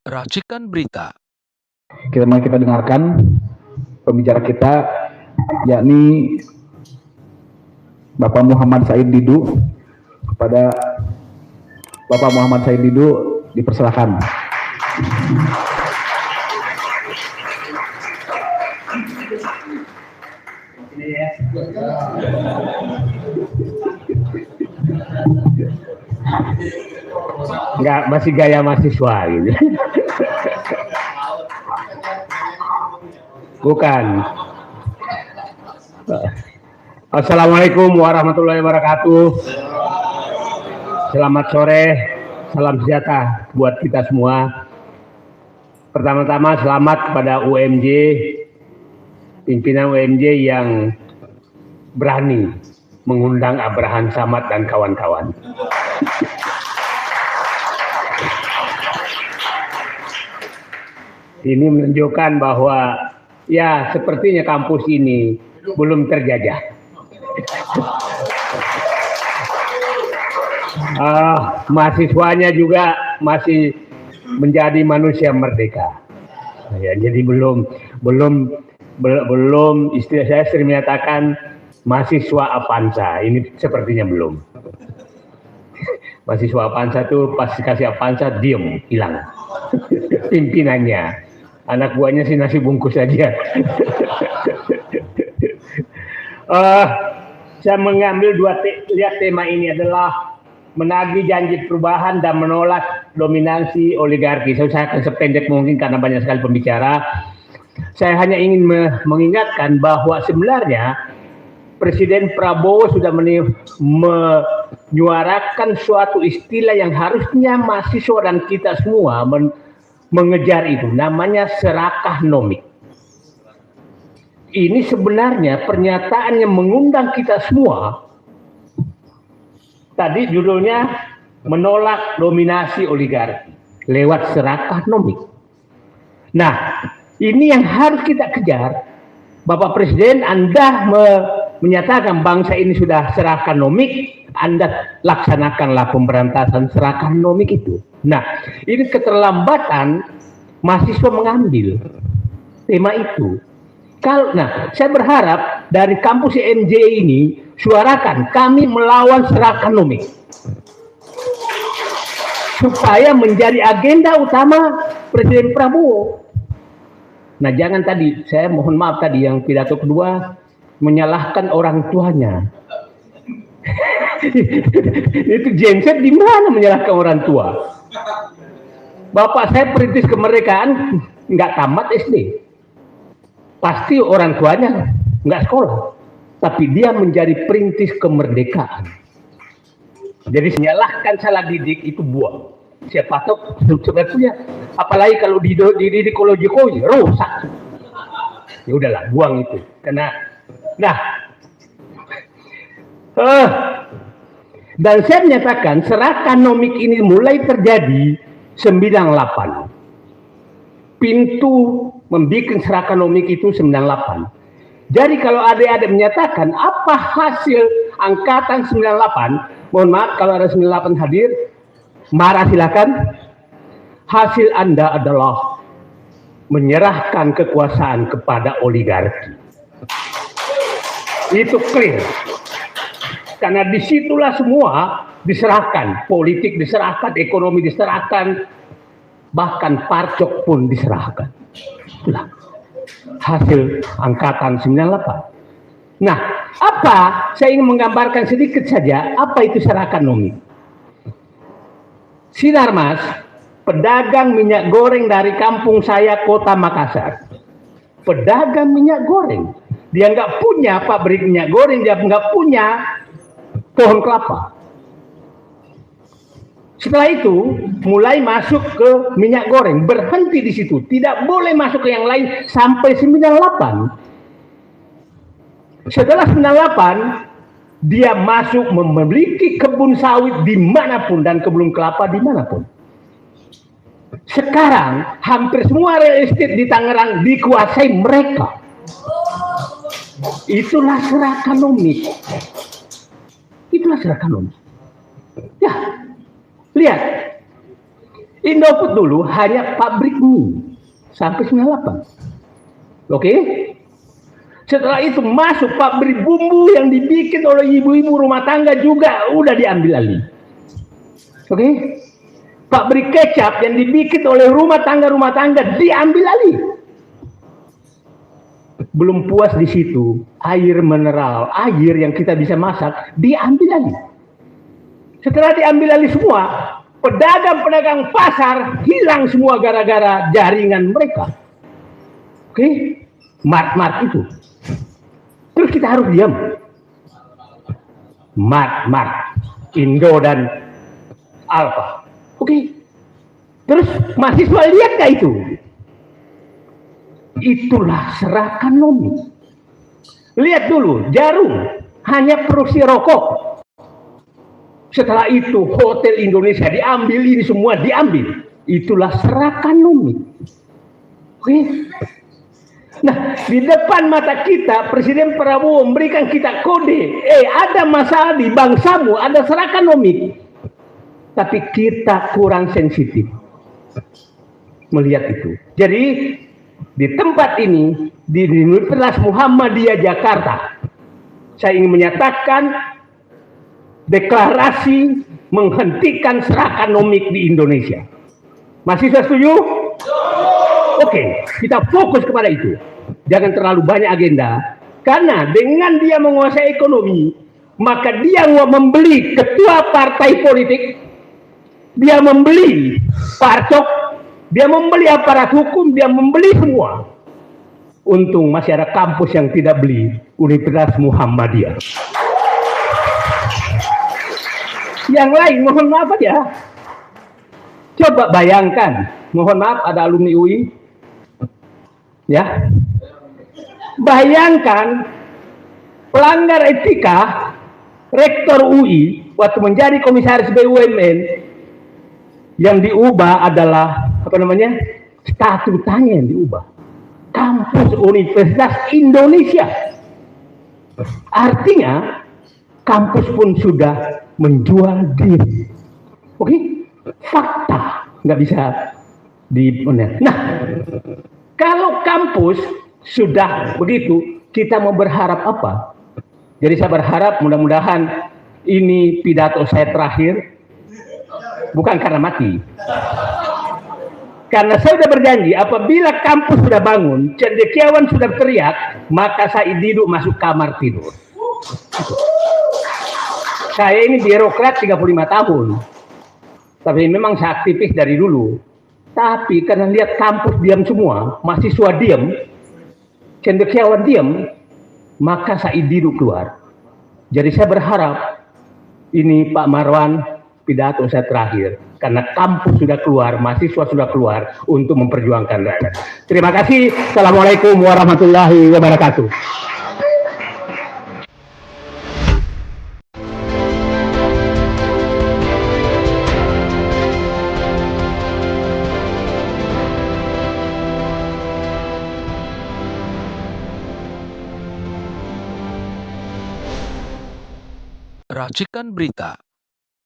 Racikan berita. Mari kita dengarkan pembicara kita, yakni Bapak Muhammad Said Didu. Kepada Bapak Muhammad Said Didu dipersilakan. Enggak, masih gaya mahasiswa gitu. Bukan. Assalamualaikum warahmatullahi wabarakatuh. Selamat sore, salam sejahtera buat kita semua. Pertama-tama selamat kepada UMJ, pimpinan UMJ yang berani mengundang Abraham Samad dan kawan-kawan. Ini menunjukkan bahwa ya sepertinya kampus ini belum terjajah. Mahasiswanya juga masih menjadi manusia merdeka. Ya, jadi belum istilah saya sering menyatakan mahasiswa Avanza. Ini sepertinya belum. Mahasiswa Avanza tuh pas dikasih Avanza diem, hilang. Pimpinannya. Anak buahnya sih nasi bungkus aja. Saya mengambil lihat tema ini adalah menagih janji perubahan dan menolak dominasi oligarki. Saya akan sependek mungkin karena banyak sekali pembicara. Saya hanya ingin mengingatkan bahwa sebenarnya Presiden Prabowo sudah menyuarakan suatu istilah yang harusnya mahasiswa dan kita semua mengejar itu, namanya serakah nomik. Ini sebenarnya pernyataan yang mengundang kita semua. Tadi judulnya menolak dominasi oligarki lewat serakah nomik. Nah, ini yang harus kita kejar. Bapak Presiden, Anda menyatakan bangsa ini sudah serakah nomik, Anda laksanakanlah pemberantasan serakah nomik itu. Nah, ini keterlambatan mahasiswa mengambil tema itu. Saya berharap dari kampus MJ ini suarakan kami melawan serakah nomik supaya menjadi agenda utama Presiden Prabowo. Nah, jangan tadi, saya mohon maaf tadi yang pidato kedua menyalahkan orang tuanya. Itu genset di mana menyalahkan orang tua? Bapak saya perintis kemerdekaan nggak tamat SD. Pasti orang tuanya nggak sekolah. Tapi dia menjadi perintis kemerdekaan. Jadi menyalahkan salah didik itu buang. Siapa tahu sebetulnya, apalagi kalau dididik oleh Jokowi, rusak. Ya udahlah, buang itu. Dan saya menyatakan serakah nomik ini mulai terjadi 98. Pintu membuat serakah nomik itu 98. Jadi kalau adik-adik menyatakan apa hasil angkatan 98, mohon maaf kalau ada 98 hadir, marah silakan. Hasil Anda adalah menyerahkan kekuasaan kepada oligarki. Itu clear. Karena disitulah semua diserahkan, politik diserahkan, ekonomi diserahkan, bahkan parcok pun diserahkan. Itulah hasil angkatan 98. Nah, saya ingin menggambarkan sedikit saja apa itu serakah nomik. Sinarmas, pedagang minyak goreng dari kampung saya, Kota Makassar. Pedagang minyak goreng. Dia nggak punya pabrik minyak goreng, dia nggak punya pohon kelapa. Setelah itu mulai masuk ke minyak goreng, berhenti di situ, tidak boleh masuk ke yang lain sampai 98. Setelah 98 dia masuk memiliki kebun sawit dimanapun dan kebun kelapa dimanapun. Sekarang hampir semua real estate di Tangerang dikuasai mereka. Itulah serakah nomik. Itulah serakah nomik. Ya, lihat. Indofood dulu hanya pabrik mie sampai 98. Oke? Setelah itu masuk pabrik bumbu yang dibikin oleh ibu-ibu rumah tangga juga udah diambil alih. Oke? Pabrik kecap yang dibikin oleh rumah tangga diambil alih. Belum puas di situ, air mineral, air yang kita bisa masak diambil alih. Setelah diambil alih semua, pedagang-pedagang pasar hilang semua gara-gara jaringan mereka. Oke? Mart-mart itu. Terus kita harus diam. Mart, Indo dan Alfa. Oke. Terus mahasiswa lihat gak itu? Itulah serakanomik. Lihat dulu, Jarum hanya produksi rokok. Setelah itu Hotel Indonesia diambil, ini semua diambil. Itulah serakanomik. Oke. Nah, di depan mata kita, Presiden Prabowo memberikan kita kode. Ada masalah di bangsamu, ada serakanomik. Tapi kita kurang sensitif melihat itu. Jadi, di tempat ini, di Universitas Muhammadiyah Jakarta, saya ingin menyatakan deklarasi menghentikan serakanomik di Indonesia. Mahasiswa setuju? Oke, kita fokus kepada itu. Jangan terlalu banyak agenda. Karena dengan dia menguasai ekonomi, maka dia membeli ketua partai politik, dia membeli parcok, dia membeli aparat hukum, dia membeli semua. Untung masih ada kampus yang tidak beli, Universitas Muhammadiyah. Yang lain, mohon maaf aja. Coba bayangkan, mohon maaf ada alumni UI, ya, bayangkan pelanggar etika rektor UI waktu menjadi komisaris BUMN yang diubah adalah statutanya yang diubah, kampus Universitas Indonesia. Artinya kampus pun sudah menjual diri. Oke, fakta nggak bisa dibenar. Nah, kalau kampus sudah begitu, kita mau berharap apa? Jadi saya berharap mudah-mudahan ini pidato saya terakhir, bukan karena mati. Karena saya sudah berjanji, apabila kampus sudah bangun, cendekiawan sudah teriak, maka saya duduk masuk kamar tidur. Saya ini birokrat 35 tahun. Tapi memang saya aktivis dari dulu. Tapi karena lihat kampus diam semua, mahasiswa diam, cendekiawan diam, maka saya duduk keluar. Jadi saya berharap ini Pak Marwan pidato saya terakhir. Karena kampus sudah keluar, mahasiswa sudah keluar untuk memperjuangkan rakyat. Terima kasih. Assalamualaikum warahmatullahi wabarakatuh. Racikan Berita